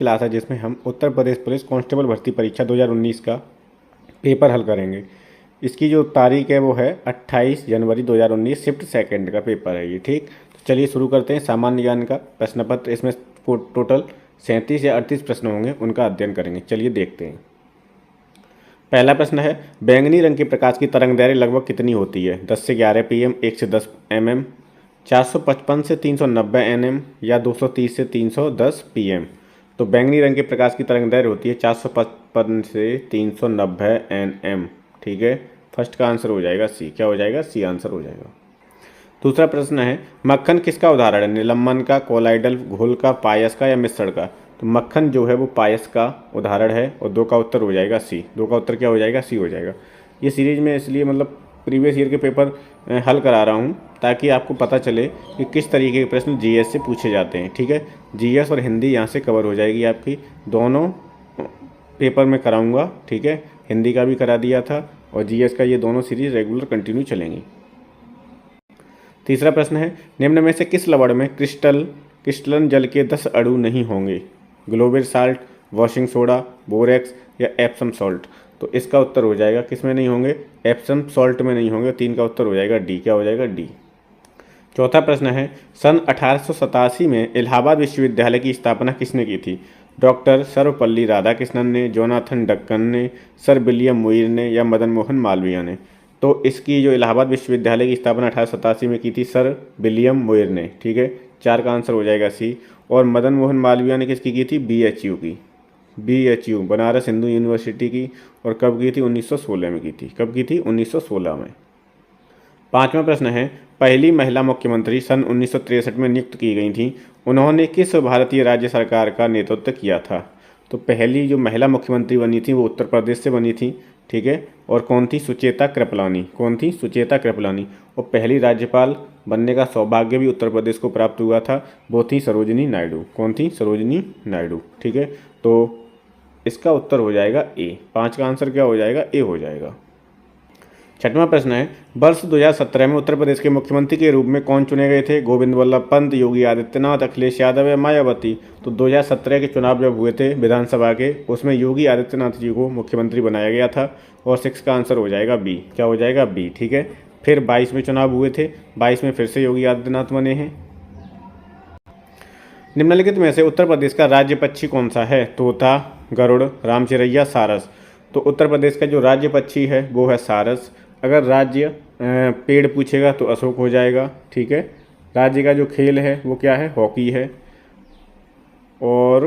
Class है जिसमें हम उत्तर प्रदेश पुलिस कांस्टेबल भर्ती परीक्षा 2019 का पेपर हल करेंगे। इसकी जो तारीख है वो है 28 जनवरी 2019, शिफ्ट सेकंड का पेपर है ये। ठीक, तो चलिए शुरू करते हैं। सामान्य ज्ञान का प्रश्न पत्र, इसमें टोटल 37 या 38 प्रश्न होंगे, उनका अध्ययन करेंगे। चलिए देखते हैं। पहला प्रश्न है, बैंगनी रंग के प्रकाश की तरंग दैर्घ्य लगभग कितनी होती है? 10 से 11 पीएम, 1 से 10 एमएम, 455 से 390 एनएम या 230 से 310 पीएम। तो बैंगनी रंग के प्रकाश की तरंग दैर्घ्य होती है 455 से 390 एनएम। ठीक है, फर्स्ट का आंसर हो जाएगा सी। क्या हो जाएगा? सी आंसर हो जाएगा। दूसरा प्रश्न है, मक्खन किसका उदाहरण है? निलंबन का, कोलाइडल घोल का, पायस का या मिश्रण का? तो मक्खन जो है वो पायस का उदाहरण है और दो का उत्तर हो जाएगा सी। दो का उत्तर क्या हो जाएगा? सी हो जाएगा। ये सीरीज में इसलिए मतलब प्रीवियस ईयर के पेपर हल करा रहा हूँ ताकि आपको पता चले कि किस तरीके के प्रश्न जीएस से पूछे जाते हैं। ठीक है, जीएस और हिंदी यहाँ से कवर हो जाएगी आपकी, दोनों पेपर में कराऊंगा। ठीक है, हिंदी का भी करा दिया था और जीएस का, ये दोनों सीरीज रेगुलर कंटिन्यू चलेंगी। तीसरा प्रश्न है, निम्न में से किस लवण में क्रिस्टलन जल के 10 अणु नहीं होंगे? Global salt, washing soda, borax या एप्सम सॉल्ट? तो इसका उत्तर हो जाएगा किस में नहीं होंगे? एप्सम सॉल्ट में नहीं होंगे। 3 का उत्तर हो जाएगा डी। क्या हो जाएगा? डी। चौथा प्रश्न है, सन 1887 में इलाहाबाद विश्वविद्यालय की स्थापना किसने की थी? डॉक्टर सर्वपल्ली राधाकृष्णन ने, जोनाथन डक्कन ने, सर विलियम मुइर ने या मदन मोहन मालवीय ने? तो इसकी जो इलाहाबाद विश्वविद्यालय की स्थापना 1887 में की थी सर विलियम मुइर ने। ठीक है, 4 का आंसर हो जाएगा सी। और मदन मोहन मालवीय ने किसकी की थी? बीएचयू की। बीएचयू बनारस हिंदू यूनिवर्सिटी की। और कब की थी? 1916 में की थी। कब की थी? 1916 में। पांचवा प्रश्न है, पहली महिला मुख्यमंत्री सन 1963 में नियुक्त की गई थी, उन्होंने किस भारतीय राज्य सरकार का नेतृत्व किया था? तो पहली जो महिला मुख्यमंत्री बनी थी वो उत्तर प्रदेश से बनी थी। ठीक है, और कौन थी? सुचेता कृपलानी। कौन थी? सुचेता कृपलानी। और पहली राज्यपाल बनने का सौभाग्य भी उत्तर प्रदेश को प्राप्त हुआ था, वो थी सरोजिनी नायडू। कौन थी? सरोजिनी नायडू। ठीक है, तो इसका उत्तर हो जाएगा ए। 5 का आंसर क्या हो जाएगा? ए हो जाएगा। छठवां प्रश्न है, वर्ष 2017 में उत्तर प्रदेश के मुख्यमंत्री के रूप में कौन चुने गए थे? गोविंद वल्लभ पंत, योगी आदित्यनाथ, अखिलेश यादव या मायावती? तो 2017 के चुनाव जब हुए थे विधानसभा के, उसमें योगी आदित्यनाथ जी को मुख्यमंत्री बनाया गया था और 6 का आंसर हो जाएगा बी। क्या हो जाएगा? बी। ठीक है, फिर 22 में चुनाव हुए थे, 22 में फिर से योगी आदित्यनाथ बने हैं। निम्नलिखित में से उत्तर प्रदेश का राज्य पक्षी कौन सा है? तोता, गरुड़, रामचिरैया, सारस? तो उत्तर प्रदेश का जो राज्य पक्षी है वो है सारस। अगर राज्य पेड़ पूछेगा तो अशोक हो जाएगा। ठीक है, राज्य का जो खेल है वो क्या है? हॉकी है। और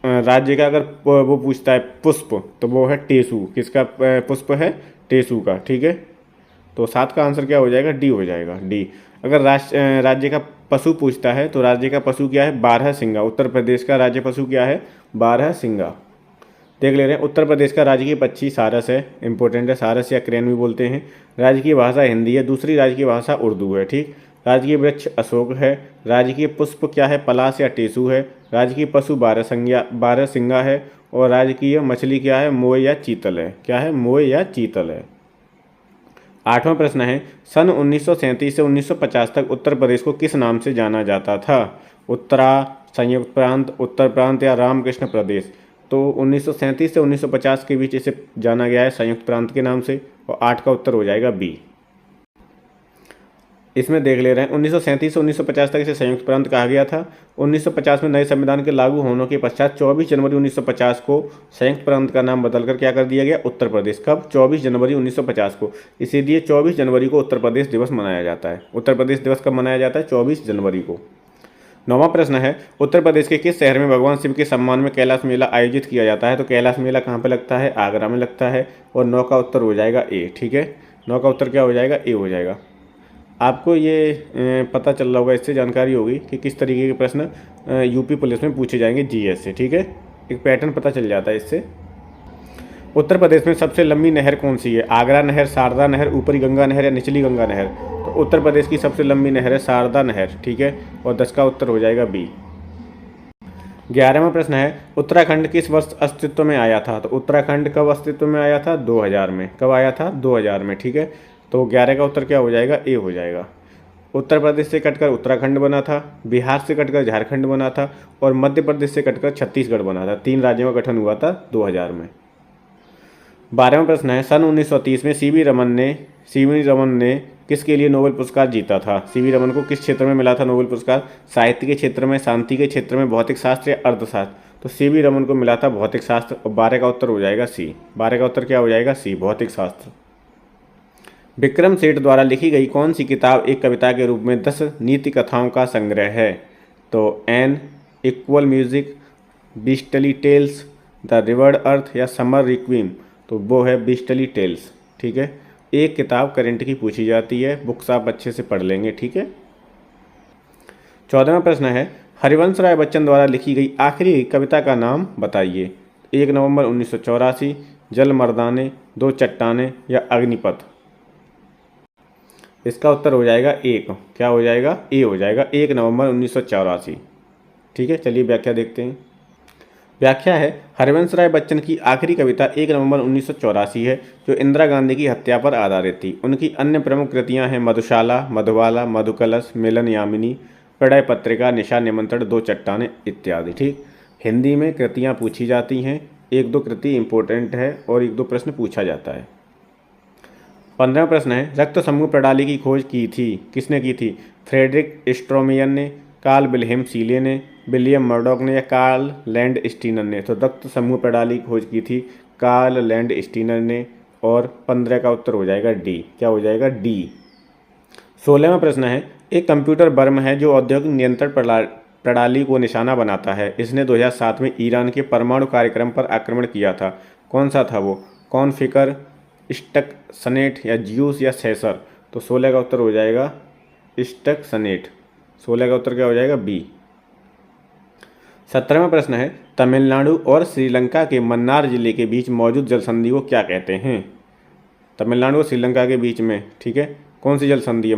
राज्य का अगर वो पूछता है पुष्प तो वो है टेसू। किसका पुष्प है? टेसू का। ठीक है, तो 7 का आंसर क्या हो जाएगा? डी हो जाएगा। डी। अगर राज्य का पशु पूछता है तो राज्य का पशु क्या है? बारहसिंगा। उत्तर प्रदेश का राज्य पशु क्या है? बारहसिंगा। देख ले रहे हैं, उत्तर प्रदेश का राजकीय पक्षी सारस है। इंपॉर्टेंट है, सारस या क्रेन भी बोलते हैं। राजकीय भाषा हिंदी है, दूसरी राजकीय भाषा उर्दू है। ठीक, राजकीय वृक्ष अशोक है। राजकीय पुष्प क्या है? पलाश या टेसू है। राजकीय पशु बारहसिंगा है। और राजकीय मछली क्या है? मोय या चीतल है। क्या है? मोय या चीतल है। आठवां प्रश्न है, सन 1937 से 1950 तक उत्तर प्रदेश को किस नाम से जाना जाता था? उत्तरा, संयुक्त प्रांत, उत्तर प्रांत या रामकृष्ण प्रदेश? तो 1937 से 1950 के बीच इसे जाना गया है संयुक्त प्रांत के नाम से। और 8 का उत्तर हो जाएगा बी। इसमें देख ले रहे हैं, 1937 से 1950 तक इसे संयुक्त प्रांत कहा गया था। 1950 में नए संविधान के लागू होने के पश्चात 24 जनवरी 1950 को संयुक्त प्रांत का नाम बदलकर क्या कर दिया गया? उत्तर प्रदेश। कब? 24 जनवरी 1950 को। इसीलिए 24 जनवरी को उत्तर प्रदेश दिवस मनाया जाता है। उत्तर प्रदेश दिवस कब मनाया जाता है? 24 जनवरी को। 9वां प्रश्न है, उत्तर प्रदेश के किस शहर में भगवान शिव के सम्मान में कैलाश मेला आयोजित किया जाता है? तो कैलाश मेला कहाँ पे लगता है? आगरा में लगता है। और 9 का उत्तर हो जाएगा ए। ठीक है, 9 का उत्तर क्या हो जाएगा? ए हो जाएगा। आपको ये पता चल रहा होगा, इससे जानकारी होगी कि किस तरीके के प्रश्न यूपी पुलिस में पूछे जाएंगे जीएस से। ठीक है, एक पैटर्न पता चल जाता है इससे। उत्तर प्रदेश में सबसे लंबी नहर कौन सी है? आगरा नहर, शारदा नहर, ऊपरी गंगा नहर या निचली गंगा नहर? तो उत्तर प्रदेश की सबसे लंबी नहर है शारदा नहर। ठीक है, और 10 का उत्तर हो जाएगा बी। 11वां प्रश्न है, उत्तराखंड किस वर्ष अस्तित्व में आया था? तो उत्तराखंड कब अस्तित्व में आया था? 2000 में। कब आया था? 2000 में। ठीक है, तो 11 का उत्तर क्या हो जाएगा? ए हो जाएगा। उत्तर प्रदेश से कटकर उत्तराखंड बना था, बिहार से कटकर झारखंड बना था और मध्य प्रदेश से कटकर छत्तीसगढ़ बना था। 3 राज्यों का गठन हुआ था 2000 में। 12वां प्रश्न है, सन 1930 में सीवी रमन ने किसके लिए नोबेल पुरस्कार जीता था? सीवी रमन को किस क्षेत्र में मिला था नोबेल पुरस्कार? साहित्य के क्षेत्र में, शांति के क्षेत्र में, भौतिक शास्त्र या अर्थशास्त्र? तो सीवी रमन को मिला था भौतिक शास्त्र और 12 का उत्तर हो जाएगा सी। 12 का उत्तर क्या हो जाएगा? सी, भौतिक शास्त्र। विक्रम सेठ द्वारा लिखी गई कौन सी किताब एक कविता के रूप में 10 नीति कथाओं का संग्रह है? तो an equal music, beastly tales, the rivered earth या समर रिक्वीम? तो वो है बीस्टली टेल्स। ठीक है, एक किताब करंट की पूछी जाती है, बुक्स आप अच्छे से पढ़ लेंगे। ठीक है। 14वां प्रश्न है, हरिवंश राय बच्चन द्वारा लिखी गई आखिरी कविता का नाम बताइए। 1 नवंबर 1984, जल मर्दाने, 2 चट्टाने या अग्निपथ? इसका उत्तर हो जाएगा एक। क्या हो जाएगा? ए हो जाएगा, 1 नवंबर 1984। ठीक है, चलिए व्याख्या देखते हैं। व्याख्या है, हरिवंश राय बच्चन की आखिरी कविता 1 नवंबर 1984 है, जो इंदिरा गांधी की हत्या पर आधारित थी। उनकी अन्य प्रमुख कृतियां हैं मधुशाला, मधुबाला, मधुकलश, मिलन यामिनी, प्रणय पत्रिका, निशा निमंत्रण, 2 चट्टाने इत्यादि। ठीक, हिंदी में कृतियां पूछी जाती हैं, 1-2 कृति इंपॉर्टेंट है और 1-2 प्रश्न पूछा जाता है। 15वां प्रश्न है, रक्त समूह प्रणाली की खोज की थी, किसने की थी? फ्रेडरिक स्ट्रोमियन ने, कार्ल विल्हेम सीले ने, विलियम मर्डॉक ने या कार्ल लैंड स्टीनर ने? तो रक्त समूह प्रणाली की खोज की थी कार्ल लैंड स्टीनर ने और 15 का उत्तर हो जाएगा डी। क्या हो जाएगा? डी। 16वां प्रश्न है, एक कंप्यूटर वर्म है जो औद्योगिक नियंत्रण प्रणाली को निशाना बनाता है। इसने 2007 में ईरान के परमाणु कार्यक्रम पर आक्रमण किया था। कौन सा था वो? कॉन्फिगर, स्टक सनेट या ज्यूस या सेसर? तो 16 का उत्तर हो जाएगा स्टक सनेट। 16 का उत्तर क्या हो जाएगा? बी। 17वां प्रश्न है, तमिलनाडु और श्रीलंका के मन्नार जिले के बीच मौजूद जलसंधि को क्या कहते हैं? तमिलनाडु और श्रीलंका के बीच में, ठीक है, कौन सी जलसंधि है?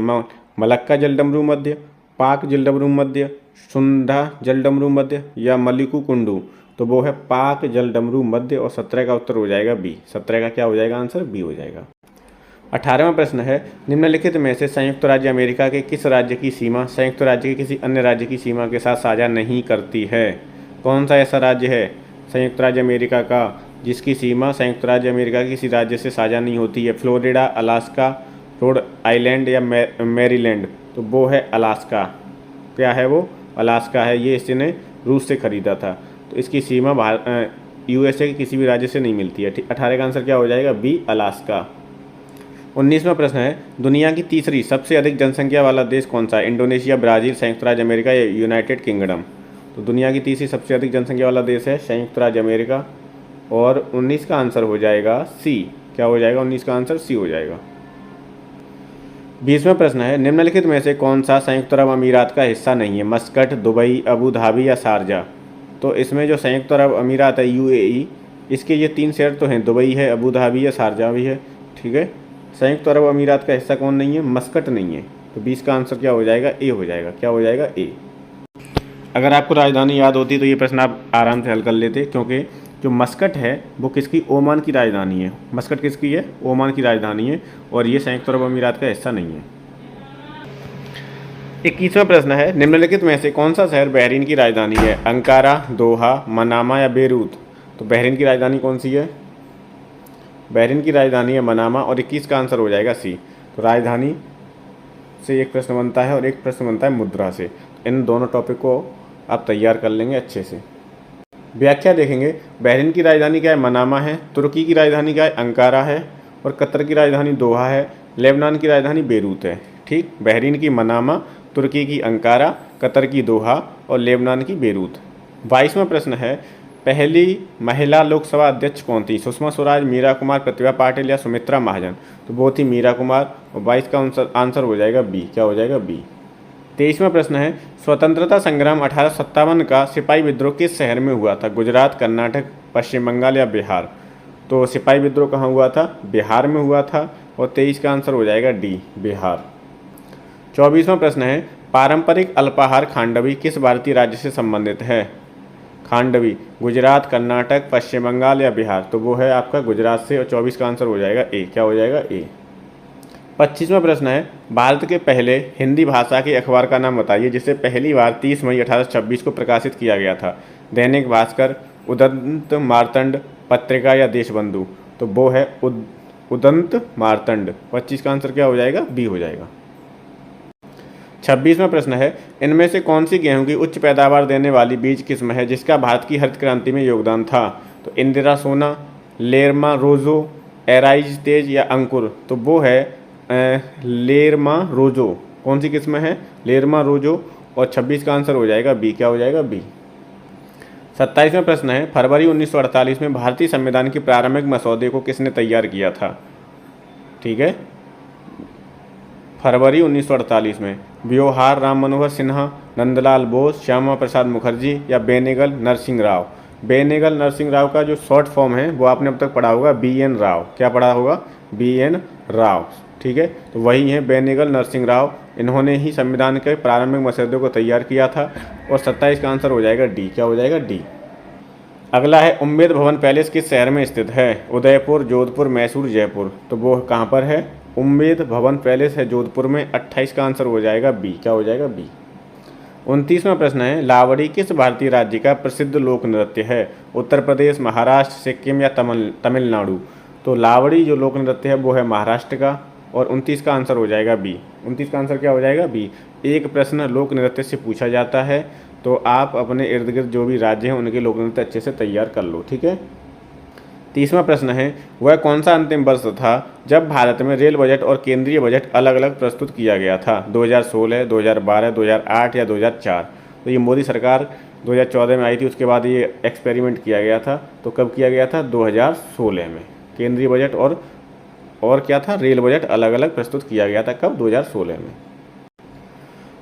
मलक्का जलडमरू मध्य, पाक जलडमरू मध्य, सुंधा जलडमरू मध्य या मलिकू कुंडू? तो वो है पाक जलडमरू मध्य और 17 का उत्तर हो जाएगा बी। 17 का क्या हो जाएगा आंसर? बी हो जाएगा। 18वां प्रश्न है, निम्नलिखित में से संयुक्त राज्य अमेरिका के किस राज्य की सीमा संयुक्त राज्य के किसी अन्य राज्य की सीमा के साथ साझा नहीं करती है? कौन सा ऐसा राज्य है संयुक्त राज्य अमेरिका का जिसकी सीमा संयुक्त राज्य अमेरिका के किसी राज्य से साझा नहीं होती है? फ्लोरिडा, अलास्का, रोड आइलैंड या मैरीलैंड? तो वो है अलास्का। क्या है वो? अलास्का है। ये इसने रूस से खरीदा था, तो इसकी सीमा यूएसए के किसी भी राज्य से नहीं मिलती है। ठीक, 18 का आंसर क्या हो जाएगा? B, Alaska. 19वां प्रश्न है, दुनिया की तीसरी सबसे अधिक जनसंख्या वाला देश कौन सा है? इंडोनेशिया, ब्राज़ील, संयुक्त राज्य अमेरिका या यूनाइटेड किंगडम? तो दुनिया की तीसरी सबसे अधिक जनसंख्या वाला देश है संयुक्त राज्य अमेरिका और 19 का आंसर हो जाएगा सी। क्या हो जाएगा? 19 का आंसर सी हो जाएगा। 20वां प्रश्न है, निम्नलिखित में से कौन सा संयुक्त अरब अमीरात का हिस्सा नहीं है? मस्कट, दुबई, अबू धाबी या शारजा? तो इसमें जो संयुक्त अरब अमीरात है यूएई, इसके ये 3 शहर तो हैं, दुबई है, अबू धाबी या शारजा भी है। ठीक है, संयुक्त अरब अमीरात का हिस्सा कौन नहीं है? मस्कट नहीं है। तो 20 का आंसर क्या हो जाएगा? ए हो जाएगा। क्या हो जाएगा? ए। अगर आपको राजधानी याद होती तो ये प्रश्न आप आराम से हल कर लेते, क्योंकि जो मस्कट है वो किसकी? ओमान की राजधानी है। मस्कट किसकी है? ओमान की राजधानी है और ये संयुक्त अरब अमीरात का हिस्सा नहीं है। 21वां प्रश्न है, निम्नलिखित में से कौन सा शहर बहरीन की राजधानी है? अंकारा, दोहा, मनामा या बेरूत? तो बहरीन की राजधानी कौन सी है? बहरीन की राजधानी है मनामा और 21 का आंसर हो जाएगा सी। तो राजधानी से एक प्रश्न बनता है और एक प्रश्न बनता है मुद्रा से। इन दोनों टॉपिक को आप तैयार कर लेंगे अच्छे से। व्याख्या देखेंगे, बहरीन की राजधानी क्या है? मनामा है। तुर्की की राजधानी क्या है? अंकारा है। और कतर की राजधानी दोहा है। लेबनान की राजधानी बेरूत है। ठीक, बहरीन की मनामा, तुर्की की अंकारा, कतर की दोहा और लेबनान की बेरूत। 22वां प्रश्न है, पहली महिला लोकसभा अध्यक्ष कौन थी? सुषमा स्वराज, मीरा कुमार, प्रतिभा पाटिल या सुमित्रा महाजन? तो वो थी मीरा कुमार और 22 का आंसर हो जाएगा बी। क्या हो जाएगा? बी। 23वां प्रश्न है, स्वतंत्रता संग्राम 1857 का सिपाही विद्रोह किस शहर में हुआ था? गुजरात, कर्नाटक, पश्चिम बंगाल या बिहार? तो सिपाही विद्रोह कहाँ हुआ था? बिहार में हुआ था और 23 का आंसर हो जाएगा डी, बिहार। 24वां प्रश्न है, पारंपरिक अल्पाहार खांडवी किस भारतीय राज्य से संबंधित है? खांडवी गुजरात, कर्नाटक, पश्चिम बंगाल या बिहार? तो वो है आपका गुजरात से और 24 का आंसर हो जाएगा ए। क्या हो जाएगा? ए। 25वां प्रश्न है, भारत के पहले हिंदी भाषा के अखबार का नाम बताइए जिसे पहली बार 30 मई 1826 को प्रकाशित किया गया था। दैनिक भास्कर, उदंत मार्तंड, पत्रिका या देशबंधु। तो वो है उदंत मार्तंड। 25 का आंसर क्या हो जाएगा? बी हो जाएगा। 26वां प्रश्न है, इनमें से कौन सी गेहूं की उच्च पैदावार देने वाली बीज किस्म है जिसका भारत की हरित क्रांति में योगदान था? तो इंदिरा सोना, लेरमा रोजो, एराइज तेज या अंकुर। तो वो है लेरमा रोजो। कौन सी किस्म है? लेरमा रोजो। और 26 का आंसर हो जाएगा बी। क्या हो जाएगा? बी। 27वां प्रश्न है, फरवरी 1948 में भारतीय संविधान के प्रारंभिक मसौदे को किसने तैयार किया था? ठीक है, फरवरी 1948 में व्योहार राम मनोहर सिन्हा, नंदलाल बोस, श्यामा प्रसाद मुखर्जी या बेनेगल नरसिंह राव। बेनेगल नरसिंह राव का जो शॉर्ट फॉर्म है वो आपने अब तक पढ़ा होगा, BN राव। क्या पढ़ा होगा? BN राव। ठीक है, तो वही है बेनेगल नरसिंह राव। इन्होंने ही संविधान के प्रारंभिक मसौदे को तैयार किया था। और 27 का आंसर हो जाएगा डी। क्या हो जाएगा? डी। अगला है, उम्मेद भवन पैलेस किस शहर में स्थित है? उदयपुर, जोधपुर, मैसूर, जयपुर। तो वो कहाँ पर है? उम्मेद भवन पैलेस है जोधपुर में। 28 का आंसर हो जाएगा बी। क्या हो जाएगा? बी। 29वां प्रश्न है, लावड़ी किस भारतीय राज्य का प्रसिद्ध लोक नृत्य है? उत्तर प्रदेश, महाराष्ट्र, सिक्किम या तमिलनाडु। तो लावड़ी जो लोक नृत्य है वो है महाराष्ट्र का। और 29 का आंसर हो जाएगा बी। 29 का आंसर क्या हो जाएगा? बी। एक प्रश्न लोक नृत्य से पूछा जाता है तो आप अपने इर्द गिर्द जो भी राज्य हैं उनके लोक नृत्य अच्छे से तैयार कर लो। ठीक है। 30वां प्रश्न है, वह कौन सा अंतिम वर्ष था जब भारत में रेल बजट और केंद्रीय बजट अलग अलग प्रस्तुत किया गया था? 2016, 2012, 2008 या 2004। तो ये मोदी सरकार 2014 में आई थी, उसके बाद ये एक्सपेरिमेंट किया गया था। तो कब किया गया था? 2016 में। केंद्रीय बजट और क्या था? रेल बजट अलग अलग प्रस्तुत किया गया था। कब? 2016 में।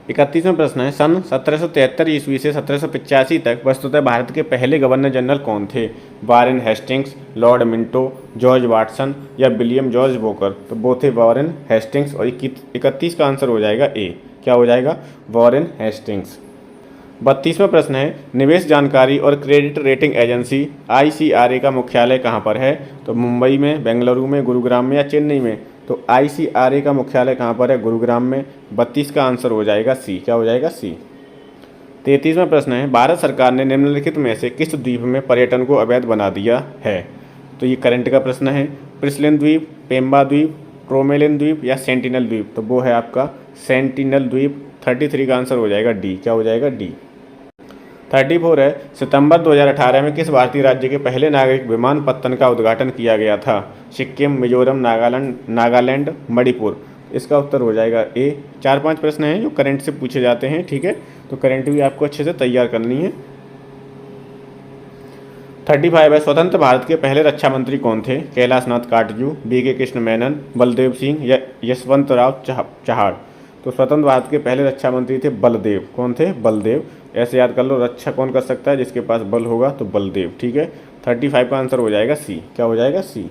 31वां प्रश्न है, सन 1773 ईस्वी से 1785 तक वस्तुतः भारत के पहले गवर्नर जनरल कौन थे? Warren Hastings, Lord Minto, George Watson या विलियम जॉर्ज वॉकर। तो वो थे वारेन हेस्टिंग्स। और 31 का आंसर हो जाएगा ए। क्या हो जाएगा? Warren Hastings. 32वां प्रश्न है, निवेश जानकारी और क्रेडिट रेटिंग एजेंसी ICRA का मुख्यालय कहाँ पर है? तो मुंबई में, बेंगलुरु में, गुरुग्राम में या चेन्नई में। तो ICRA का मुख्यालय कहाँ पर है? गुरुग्राम में। 32 का आंसर हो जाएगा सी। क्या हो जाएगा? सी। 33वां प्रश्न है, भारत सरकार ने निम्नलिखित में से किस द्वीप में पर्यटन को अवैध बना दिया है? तो ये करंट का प्रश्न है। प्रिस्लिन द्वीप, पेम्बा द्वीप, क्रोमेलिन द्वीप या सेंटिनल द्वीप। तो वो है आपका सेंटिनल द्वीप। 33 का आंसर हो जाएगा डी। क्या हो जाएगा? डी। 34 है, सितंबर 2018 में किस भारतीय राज्य के पहले नागरिक विमानपत्तन का उद्घाटन किया गया था? सिक्किम, मिजोरम, नागालैंड, मणिपुर। इसका उत्तर हो जाएगा ए। 4-5 प्रश्न हैं जो करंट से पूछे जाते हैं। ठीक है, तो करंट भी आपको अच्छे से तैयार करनी है। 35 है, स्वतंत्र भारत के पहले रक्षा मंत्री कौन थे? कैलाश नाथ काटजू, BK कृष्ण मेनन, बलदेव सिंह या यशवंत राव चव्हाण। तो स्वतंत्र भारत के पहले रक्षा मंत्री थे बलदेव। कौन थे? बलदेव। ऐसे याद कर लो, रक्षा कौन कर सकता है? जिसके पास बल होगा, तो बलदेव। ठीक है, 35 का आंसर हो जाएगा सी। क्या हो जाएगा? सी।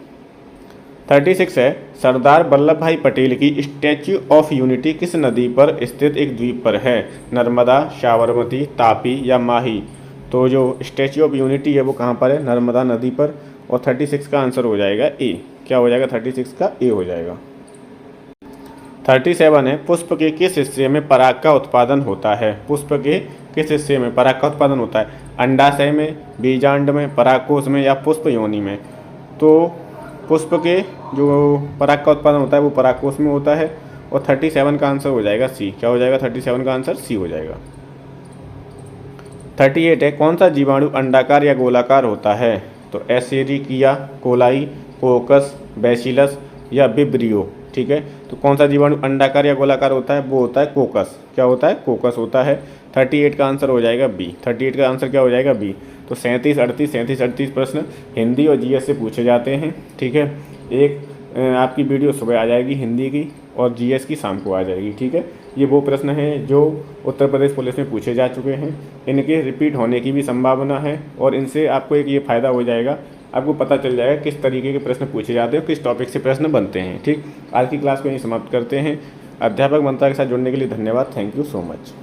36 है, सरदार वल्लभ भाई पटेल की स्टैच्यू ऑफ यूनिटी किस नदी पर स्थित एक द्वीप पर है? नर्मदा, साबरमती, तापी या माही। तो जो स्टैच्यू ऑफ यूनिटी है वो कहाँ पर है? नर्मदा नदी पर। और 36 का आंसर हो जाएगा ए। क्या हो जाएगा? 36 का ए हो जाएगा। 37 है, पुष्प के किस हिस्से में पराग का उत्पादन होता है? पुष्प के किस हिस्से में पराग का उत्पादन होता है? अंडाशय में, बीजांड में, परागकोश में या पुष्प योनि में। तो पुष्प के जो पराग का उत्पादन होता है वो परागकोश में होता है। और 37 का आंसर हो जाएगा सी। क्या हो जाएगा? 37 का आंसर सी हो जाएगा। 38 है, कौन सा जीवाणु अंडाकार या गोलाकार होता है? तो एसेरिकिया कोलाई, कोकस, बैसिलस या विब्रियो। ठीक है, तो कौन सा जीवाणु अंडाकार या गोलाकार होता है? वो होता है कोकस। क्या होता है? कोकस होता है। 38 का आंसर हो जाएगा बी। 38 का आंसर क्या हो जाएगा? बी। तो 37-38 प्रश्न हिंदी और GS से पूछे जाते हैं। ठीक है, एक आपकी वीडियो सुबह आ जाएगी हिंदी की और GS की शाम को आ जाएगी। ठीक है, ये वो प्रश्न हैं जो उत्तर प्रदेश पुलिस में पूछे जा चुके हैं। इनके रिपीट होने की भी संभावना है और इनसे आपको एक ये फ़ायदा हो जाएगा, आपको पता चल जाएगा किस तरीके के प्रश्न पूछे जाते हैं, किस टॉपिक से प्रश्न बनते हैं। ठीक, आज की क्लास को यहीं समाप्त करते हैं। अध्यापक मंत्रा के साथ जुड़ने के लिए धन्यवाद। Thank you so much.